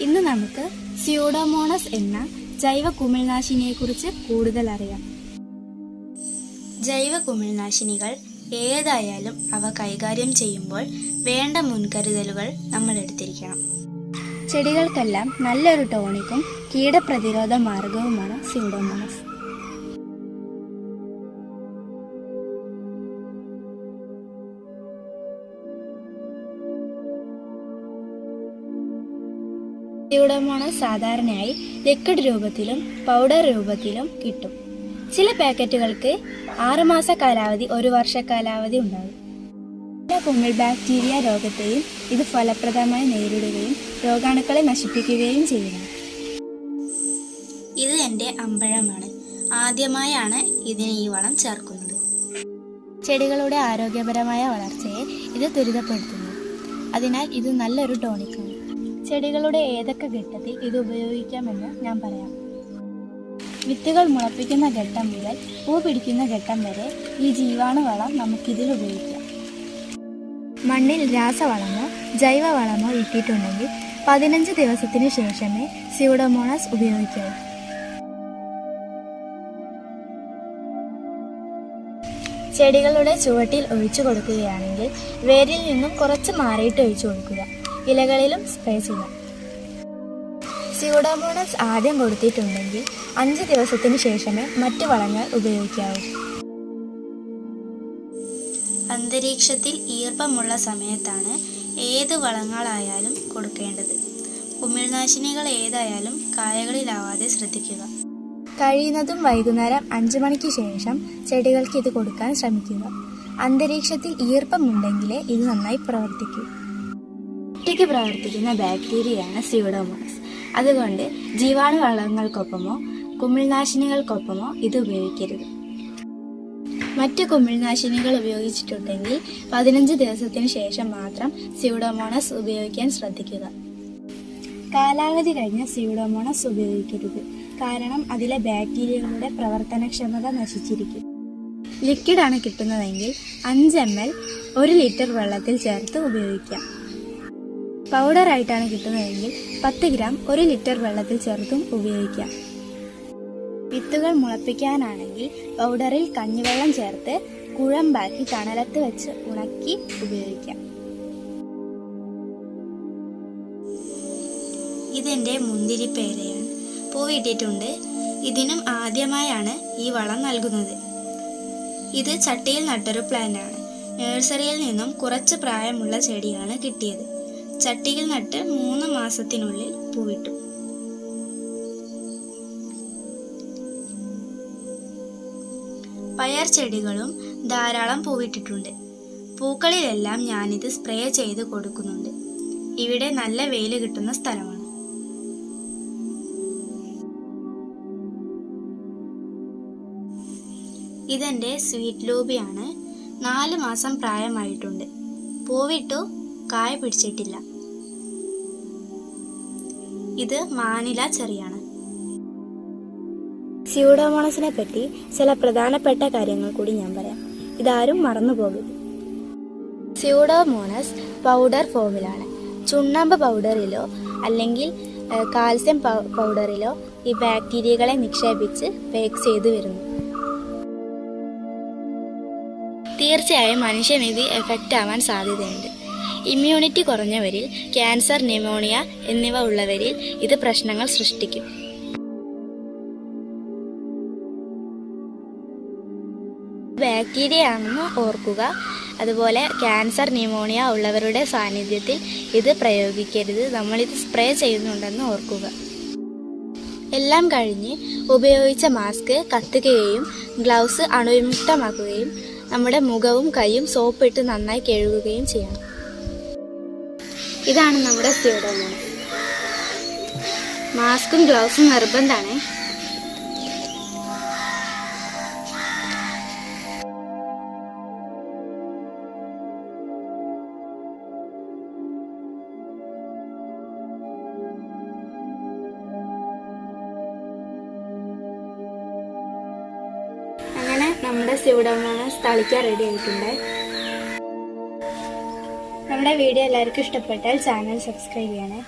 ഇന്ന് നമുക്ക് സ്യൂഡോമോണസ് എന്ന ജൈവ കുമിൾനാശിനിയെക്കുറിച്ച് കൂടുതൽ അറിയാം. ജൈവ കുമിൾനാശിനികൾ ഏതായാലും അവ കൈകാര്യം ചെയ്യുമ്പോൾ വേണ്ട മുൻകരുതലുകൾ നമ്മൾ എടുത്തിരിക്കണം. ചെടികൾക്കെല്ലാം നല്ലൊരു ടോണിക്കും കീടപ്രതിരോധ മാർഗവുമാണ് സ്യൂഡോമോണസ്. സ്യൂഡോമോണസ് സാധാരണയായി ലിക്വിഡ് രൂപത്തിലും പൗഡർ രൂപത്തിലും കിട്ടും. ചില പാക്കറ്റുകൾക്ക് 6 മാസ കാലാവധി, 1 വർഷ കാലാവധി ഉണ്ടാകും. കുമിൾ ബാക്ടീരിയ രോഗത്തെയും ഇത് ഫലപ്രദമായി നേരിടുകയും രോഗാണുക്കളെ നശിപ്പിക്കുകയും ചെയ്യുന്നു. ഇത് എൻ്റെ അമ്പഴമാണ്. ആദ്യമായാണ് ഇതിന് ഈ വളം ചേർക്കുന്നത്. ചെടികളുടെ ആരോഗ്യപരമായ വളർച്ചയെ ഇത് ത്വരിതപ്പെടുത്തുന്നു. അതിനാൽ ഇത് നല്ലൊരു ടോണിക്കാണ്. ചെടികളുടെ ഏതൊക്കെ ഘട്ടത്തിൽ ഇത് ഉപയോഗിക്കാമെന്ന് ഞാൻ പറയാം. വിത്തുകൾ മുളപ്പിക്കുന്ന ഘട്ടം മുതൽ പൂ പിടിക്കുന്ന ഘട്ടം വരെ ഈ ജീവാണുവളം നമുക്കിതിൽ ഉപയോഗിക്കാം. മണ്ണിൽ രാസവളമോ ജൈവവളമോ ഇട്ടിട്ടുണ്ടെങ്കിൽ 15 ദിവസത്തിന് ശേഷമേ സ്യൂഡോമോണസ് ഉപയോഗിക്കാവൂ. ചെടികളുടെ ചുവട്ടിൽ ഒഴിച്ചു കൊടുക്കുകയാണെങ്കിൽ വേരിൽ നിന്നും കുറച്ച് മാറിയിട്ട് ഒഴിച്ചു കൊടുക്കുക. ഇലകളിലും സ്പ്രേ ചെയ്യാം. സ്യൂഡോമോണസ് ആദ്യം കൊടുത്തിട്ടുണ്ടെങ്കിൽ 5 ദിവസത്തിന് ശേഷമേ മറ്റു വളങ്ങൾ ഉപയോഗിക്കാവൂ. അന്തരീക്ഷത്തിൽ ഈർപ്പമുള്ള സമയത്താണ് ഏത് വളങ്ങളായാലും കൊടുക്കേണ്ടത്. കുമിൾനാശിനികൾ ഏതായാലും കായകളിലാവാതെ ശ്രദ്ധിക്കുക. കഴിയുന്നതും വൈകുന്നേരം 5 മണിക്ക് ശേഷം ചെടികൾക്ക് ഇത് കൊടുക്കാൻ ശ്രമിക്കുക. അന്തരീക്ഷത്തിൽ ഈർപ്പമുണ്ടെങ്കിലേ ഇത് നന്നായി പ്രവർത്തിക്കൂ. ഒറ്റയ്ക്ക് പ്രവർത്തിക്കുന്ന ബാക്ടീരിയയാണ് സ്യൂഡോമോണസ്. അതുകൊണ്ട് ജീവാണു വളങ്ങൾക്കൊപ്പമോ കുമിൾനാശിനികൾക്കൊപ്പമോ ഇത് ഉപയോഗിക്കരുത്. മറ്റു കുമിൾനാശിനികൾ ഉപയോഗിച്ചിട്ടുണ്ടെങ്കിൽ 15 ദിവസത്തിന് ശേഷം മാത്രം സ്യൂഡോമോണസ് ഉപയോഗിക്കാൻ ശ്രദ്ധിക്കുക. കാലാവധി കഴിഞ്ഞ സ്യൂഡോമോണസ് ഉപയോഗിക്കരുത്. കാരണം അതിലെ ബാക്ടീരിയകളുടെ പ്രവർത്തനക്ഷമത നശിച്ചിരിക്കും. ലിക്വിഡാണ് കിട്ടുന്നതെങ്കിൽ 5 ml 1 ലിറ്റർ വെള്ളത്തിൽ ചേർത്ത് ഉപയോഗിക്കാം. പൗഡർ ആയിട്ടാണ് കിട്ടുന്നതെങ്കിൽ 10 ഗ്രാം 1 ലിറ്റർ വെള്ളത്തിൽ ചേർത്തും ഉപയോഗിക്കാം. വിത്തുകൾ മുളപ്പിക്കാനാണെങ്കിൽ പൗഡറിൽ കഞ്ഞിവെള്ളം ചേർത്ത് കുഴമ്പാക്കി തണലത്ത് വെച്ച് ഉണക്കി ഉപയോഗിക്കാം. ഇതെൻ്റെ മുന്തിരിപ്പേരയാണ്. പൂവിട്ടിട്ടുണ്ട്. ഇതിനും ആദ്യമായാണ് ഈ വളം നൽകുന്നത്. ഇത് ചട്ടിയിൽ നട്ടൊരു പ്ലാന്റാണ്. നഴ്സറിയിൽ നിന്നും കുറച്ച് പ്രായമുള്ള ചെടിയാണ് കിട്ടിയത്. ചട്ടിയിൽ നട്ട് 3 മാസത്തിനുള്ളിൽ പൂവിട്ടു. പയർ ചെടികളും ധാരാളം പൂവിട്ടിട്ടുണ്ട്. പൂക്കളിലെല്ലാം ഞാനിത് സ്പ്രേ ചെയ്ത് കൊടുക്കുന്നുണ്ട്. ഇവിടെ നല്ല വെയിൽ കിട്ടുന്ന സ്ഥലമാണ്. ഇതെൻ്റെ സ്വീറ്റ് ലൂബിയാണ്. 4 മാസം പ്രായമായിട്ടുണ്ട്. പൂവിട്ടു, കായ പിടിച്ചിട്ടില്ല. ഇത് മാനില ചെറിയാണ്. സ്യൂഡോമോണസിനെ പറ്റി ചില പ്രധാനപ്പെട്ട കാര്യങ്ങൾ കൂടി ഞാൻ പറയാം. ഇതാരും മറന്നു പോകരുത്. സ്യൂഡോമോണസ് പൗഡർ ഫോമിലാണ്. ചുണ്ണാമ്പ് പൗഡറിലോ അല്ലെങ്കിൽ കാൽസ്യം പൗഡറിലോ ഈ ബാക്ടീരിയകളെ നിക്ഷേപിച്ച് പേക്ക് ചെയ്തു വരുന്നു. തീർച്ചയായും മനുഷ്യന് ഇത് എഫക്റ്റ് ആവാൻ സാധ്യതയുണ്ട്. ഇമ്മ്യൂണിറ്റി കുറഞ്ഞവരിൽ, ക്യാൻസർ, ന്യൂമോണിയ എന്നിവ ഉള്ളവരിൽ ഇത് പ്രശ്നങ്ങൾ സൃഷ്ടിക്കും. ബാക്ടീരിയ ആണെന്ന് ഓർക്കുക. അതുപോലെ ക്യാൻസർ, ന്യൂമോണിയ ഉള്ളവരുടെ സാന്നിധ്യത്തിൽ ഇത് പ്രയോഗിക്കരുത്. നമ്മളിത് സ്പ്രേ ചെയ്യുന്നുണ്ടെന്ന് ഓർക്കുക. എല്ലാം കഴിഞ്ഞ് ഉപയോഗിച്ച മാസ്ക് കത്തുകയും ഗ്ലൗസ് അണുവിമുക്തമാക്കുകയും നമ്മുടെ മുഖവും കൈയും സോപ്പിട്ട് നന്നായി കഴുകുകയും ചെയ്യണം. ഇതാണ് നമ്മുടെ സ്യൂഡോമോണസ്. മാസ്കും ഗ്ലൗസും നിർബന്ധമാണ്. അങ്ങനെ നമ്മുടെ സ്യൂഡോമോണസ് തളിക്കാൻ റെഡി ആയിട്ടുണ്ട്. നമ്മുടെ വീഡിയോ എല്ലാവർക്കും ഇഷ്ടപ്പെട്ടാൽ ചാനൽ സബ്സ്ക്രൈബ് ചെയ്യണേ.